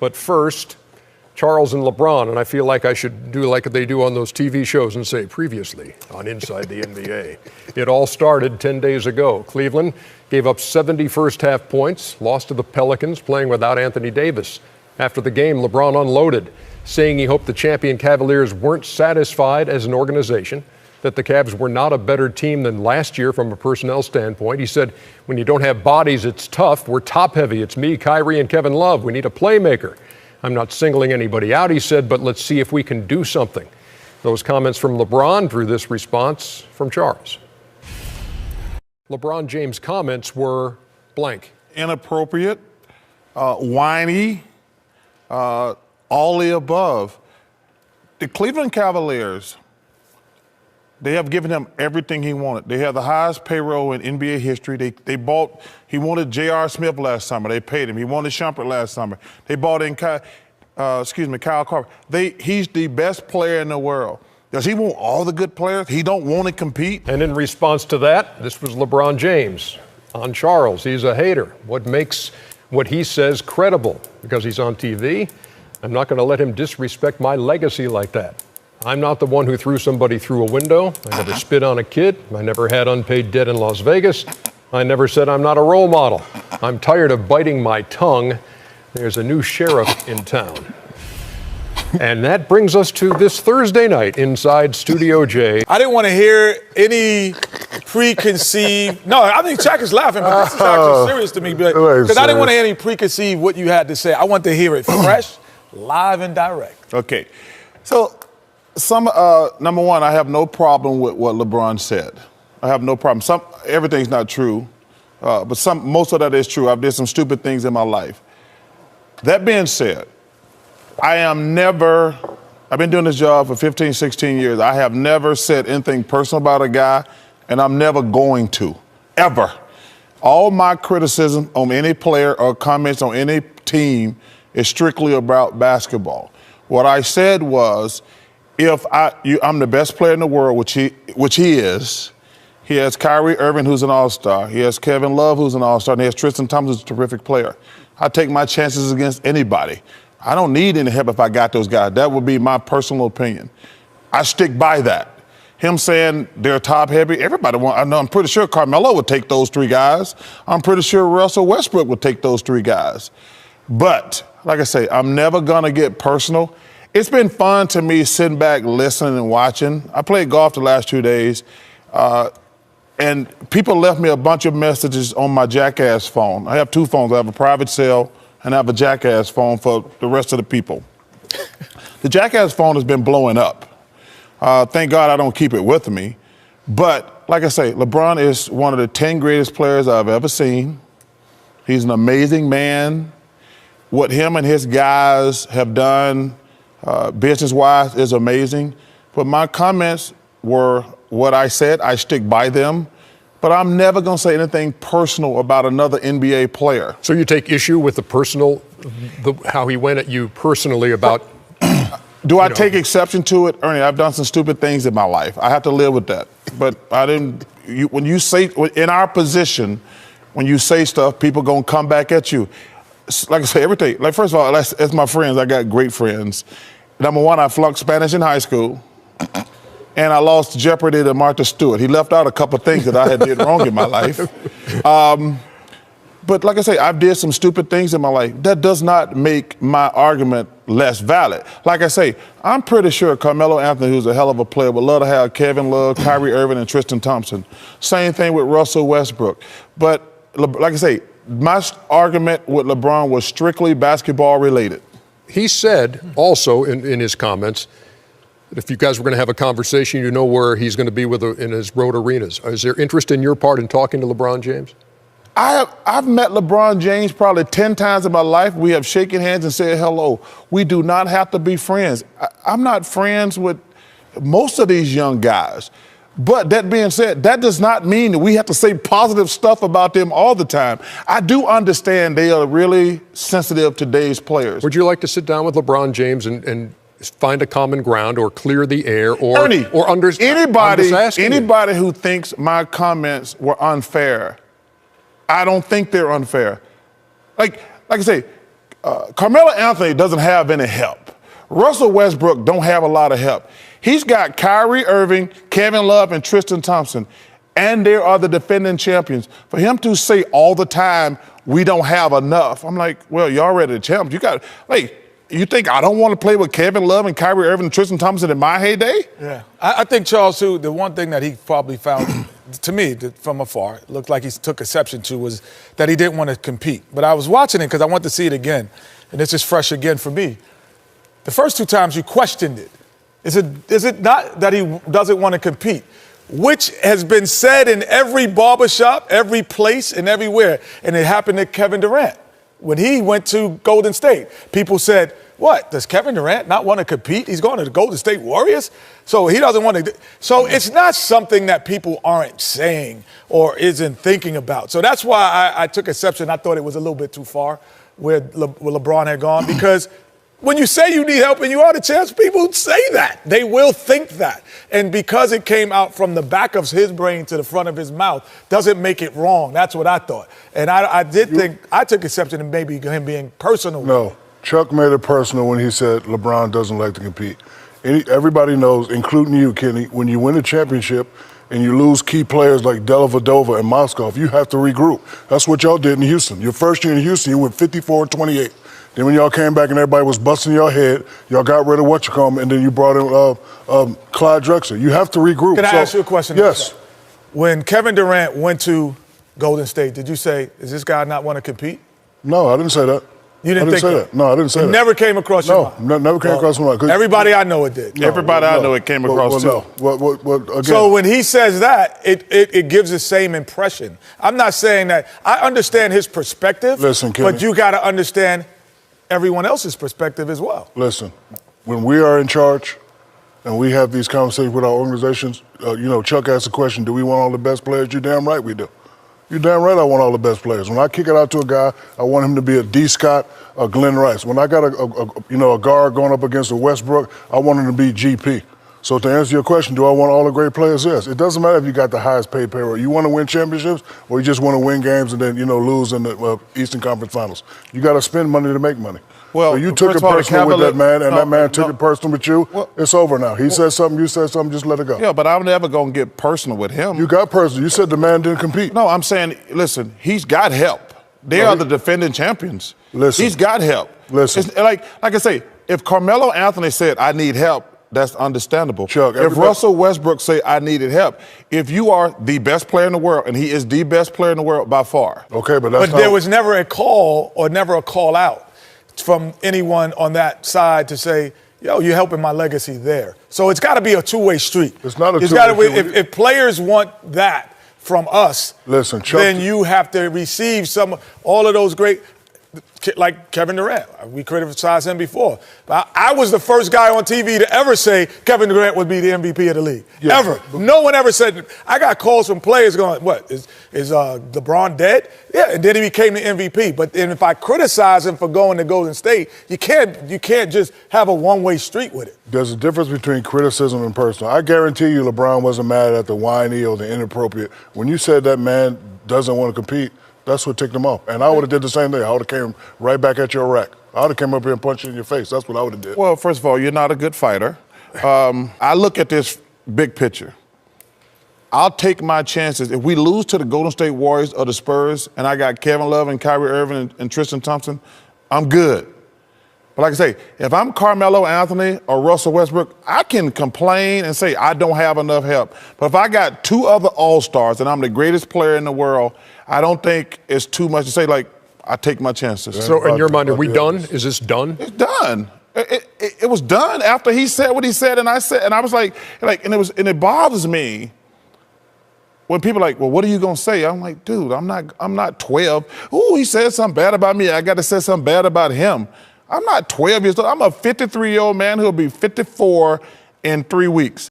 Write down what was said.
But first, Charles and LeBron, and I feel like I should do like they do on those TV shows and say previously on Inside the NBA. It all started 10 days ago. Cleveland gave up 70 first-half points, lost to the Pelicans, playing without Anthony Davis. After the game, LeBron unloaded, saying he hoped the champion Cavaliers weren't satisfied as an organization, that the Cavs were not a better team than last year from a personnel standpoint. He said, when you don't have bodies, it's tough. We're top-heavy. It's me, Kyrie, and Kevin Love. We need a playmaker. I'm not singling anybody out, he said, but let's see if we can do something. Those comments from LeBron drew this response from Charles. LeBron James' comments were blank. Inappropriate, whiny, all the above. The Cleveland Cavaliers, they have given him everything he wanted. They have the highest payroll in NBA history. He wanted J.R. Smith last summer. They paid him. He wanted Shumpert last summer. They bought in Kyle Korver. He's the best player in the world. Does he want all the good players? He don't want to compete? And in response to that, this was LeBron James on Charles. He's a hater. What makes what he says credible? Because he's on TV, I'm not going to let him disrespect my legacy like that. I'm not the one who threw somebody through a window. I never spit on a kid. I never had unpaid debt in Las Vegas. I never said I'm not a role model. I'm tired of biting my tongue. There's a new sheriff in town. And that brings us to this Thursday night inside Studio J. I didn't want to hear any preconceived. No, I think Shaq is laughing, but this is actually serious to me because I didn't want to hear any preconceived what you had to say. I want to hear it fresh, live, and direct. Okay. So, number one, I have no problem with what LeBron said. I have no problem. Everything's not true, but most of that is true. I've did some stupid things in my life. That being said, I've been doing this job for 15, 16 years. I have never said anything personal about a guy, and I'm never going to, ever. All my criticism on any player or comments on any team is strictly about basketball. What I said was, I'm the best player in the world, which he is. He has Kyrie Irving, who's an all-star. He has Kevin Love, who's an all-star. And he has Tristan Thompson, who's a terrific player. I take my chances against anybody. I don't need any help if I got those guys. That would be my personal opinion. I stick by that. Him saying they're top-heavy, I'm pretty sure Carmelo would take those three guys. I'm pretty sure Russell Westbrook would take those three guys. But, like I say, I'm never going to get personal. It's been fun to me sitting back, listening and watching. I played golf the last 2 days, and people left me a bunch of messages on my Jackass phone. I have two phones. I have a private cell, and I have a Jackass phone for the rest of the people. The Jackass phone has been blowing up. Thank God I don't keep it with me. But, like I say, LeBron is one of the 10 greatest players I've ever seen. He's an amazing man. What him and his guys have done business-wise is amazing. But my comments were what I said. I stick by them. But I'm never going to say anything personal about another NBA player. So you take issue with how he went at you personally about... Do I take exception to it? Ernie, I've done some stupid things in my life. I have to live with that. But when you say, in our position, when you say stuff, people going to come back at you. Like I say, everything. Like, first of all, as my friends, I got great friends. Number one, I flunked Spanish in high school. And I lost Jeopardy to Martha Stewart. He left out a couple of things that I had did wrong in my life. But like I say, I've did some stupid things in my life. That does not make my argument less valid. Like I say, I'm pretty sure Carmelo Anthony, who's a hell of a player, would love to have Kevin Love, Kyrie Irving, and Tristan Thompson. Same thing with Russell Westbrook. But like I say, my argument with LeBron was strictly basketball related. He said also in his comments, if you guys were going to have a conversation, you know where he's going to be in his road arenas. Is there interest in your part in talking to LeBron James? I've met LeBron James probably 10 times in my life. We have shaken hands and said hello. We do not have to be friends. I'm not friends with most of these young guys. But that being said, that does not mean that we have to say positive stuff about them all the time. I do understand they are really sensitive to today's players. Would you like to sit down with LeBron James and find a common ground or clear the air or Ernie, anybody who thinks my comments were unfair, I don't think they're unfair. Like I say, Carmelo Anthony doesn't have any help. Russell Westbrook don't have a lot of help. He's got Kyrie Irving, Kevin Love, and Tristan Thompson, and they are the defending champions. For him to say all the time, we don't have enough, I'm like, well, you're already the champs. You think I don't want to play with Kevin Love and Kyrie Irving and Tristan Thompson in my heyday? Yeah. I think, Charles, too, the one thing that he probably found, to me, from afar, it looked like he took exception to, was that he didn't want to compete. But I was watching it because I want to see it again, and it's just fresh again for me. The first 2 times you questioned it. Is it not that he doesn't want to compete? Which has been said in every barbershop, every place, and everywhere. And it happened to Kevin Durant. When he went to Golden State, people said, what, does Kevin Durant not want to compete? He's going to the Golden State Warriors? So he doesn't want to. So it's not something that people aren't saying or isn't thinking about. So that's why I took exception. I thought it was a little bit too far where LeBron had gone, because when you say you need help and you are the champs, people say that. They will think that. And because it came out from the back of his brain to the front of his mouth doesn't make it wrong. That's what I thought. And I took exception to maybe him being personal. No, Chuck made it personal when he said LeBron doesn't like to compete. Everybody knows, including you, Kenny, when you win a championship and you lose key players like Dellavedova and Moskov, you have to regroup. That's what y'all did in Houston. Your first year in Houston, you went 54-28. Then when y'all came back and everybody was busting your head, y'all got rid of and then you brought in Clyde Drexler. You have to regroup. Can I ask you a question? Yes. When Kevin Durant went to Golden State, did you say, does this guy not want to compete? No, I didn't say that. You didn't think that? No, I didn't say that. It never came across your mind? No, never came across my mind. Everybody I know it did. No, everybody I know it came across too. Again. So when he says that, it gives the same impression. I'm not saying that. I understand his perspective, Listen, Kenny, but you got to understand everyone else's perspective as well. Listen, when we are in charge and we have these conversations with our organizations, Chuck asked the question, do we want all the best players? You're damn right we do. You're damn right I want all the best players. When I kick it out to a guy, I want him to be a D. Scott or Glenn Rice. When I got a guard going up against a Westbrook, I want him to be GP. So to answer your question, do I want all the great players? Yes. It doesn't matter if you got the highest paid payroll. You want to win championships or you just want to win games and then, lose in the Eastern Conference Finals. You got to spend money to make money. Well, so you took it personal with that man, and that man took it personal with you. Well, it's over now. He said something, you said something, just let it go. Yeah, but I'm never going to get personal with him. You got personal. You said the man didn't compete. No, I'm saying, listen, he's got help. They are the defending champions. Listen. He's got help. Listen. It's like I say, if Carmelo Anthony said, I need help, that's understandable. Chuck, if Russell Westbrook say, I needed help, if you are the best player in the world, and he is the best player in the world by far. Okay, but there was never a call or never a call out from anyone on that side to say, yo, you're helping my legacy there. So it's got to be a two-way street. It's not a two-way street. If players want that from us, listen, Chuck, then you have to receive all of those great, like Kevin Durant. We criticized him before. But I was the first guy on TV to ever say Kevin Durant would be the MVP of the league. Yeah. Ever. No one ever said it. I got calls from players going, what, is LeBron dead? Yeah, and then he became the MVP. But then if I criticize him for going to Golden State, you can't just have a one-way street with it. There's a difference between criticism and personal. I guarantee you LeBron wasn't mad at the whiny or the inappropriate. When you said that man doesn't want to compete, that's what ticked him off. And I would have did the same thing. I would have came right back at your rack. I would have came up here and punched you in your face. That's what I would have did. Well, first of all, you're not a good fighter. I look at this big picture. I'll take my chances. If we lose to the Golden State Warriors or the Spurs and I got Kevin Love and Kyrie Irving and Tristan Thompson, I'm good. But like I say, if I'm Carmelo Anthony or Russell Westbrook, I can complain and say I don't have enough help. But if I got two other All-Stars and I'm the greatest player in the world, I don't think it's too much to say, like, I take my chances. So in your mind, are we done? Is this done? It's done. It was done after he said what he said, and I was like, and it bothers me when people are like, well, what are you gonna say? I'm like, dude, I'm not 12. Ooh, he said something bad about me. I got to say something bad about him. I'm not 12 years old. I'm a 53-year-old man who'll be 54 in 3 weeks.